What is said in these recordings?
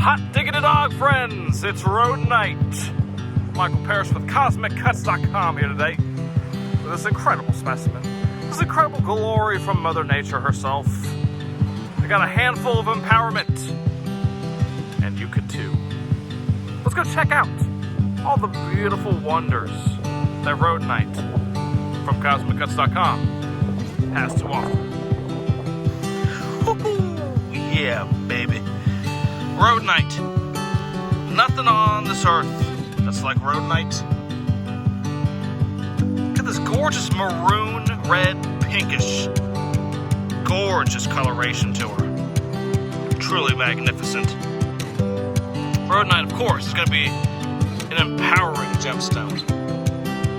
Hot diggity dog friends, it's Rhodonite. Michael Parrish with CosmicCuts.com here today with this incredible specimen. This incredible glory from Mother Nature herself. I got a handful of empowerment, and you could too. Let's go check out all the beautiful wonders that Rhodonite from CosmicCuts.com has to offer. Yeah, baby. Rhodonite. Nothing on this earth that's like Rhodonite. Look at this gorgeous maroon, red, pinkish. Gorgeous coloration to her. Truly magnificent. Rhodonite, of course, is going to be an empowering gemstone.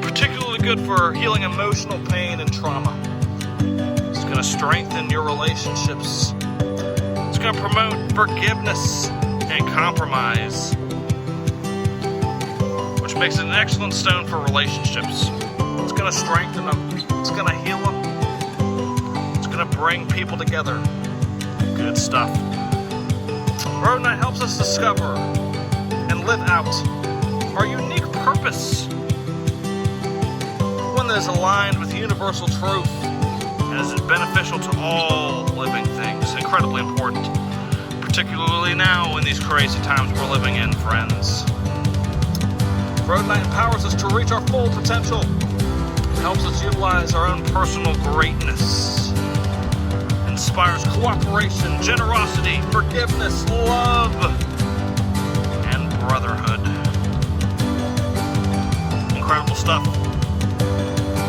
Particularly good for healing emotional pain and trauma. It's going to strengthen your relationships. It's going to promote forgiveness and compromise, which makes it an excellent stone for relationships. It's going to strengthen them. It's going to heal them. It's going to bring people together. Good stuff. Rhodonite helps us discover and live out our unique purpose, one that is aligned with universal truth and is beneficial to all living things. Incredibly important, particularly now in these crazy times we're living in, friends. Rhodonite empowers us to reach our full potential, helps us utilize our own personal greatness, inspires cooperation, generosity, forgiveness, love, and brotherhood. Incredible stuff.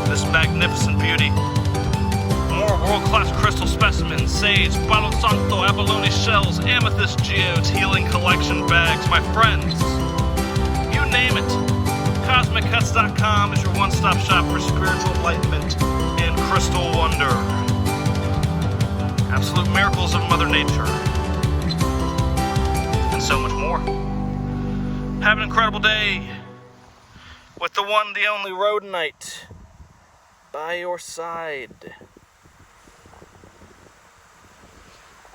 This magnificent beauty. More world-class crystal specimens, sage, palo santo, abalone shells, amethyst geodes, healing collection bags, my friends. You name it. CosmicCuts.com is your one-stop shop for spiritual enlightenment and crystal wonder. Absolute miracles of Mother Nature. And so much more. Have an incredible day with the one, the only Rhodonite by your side.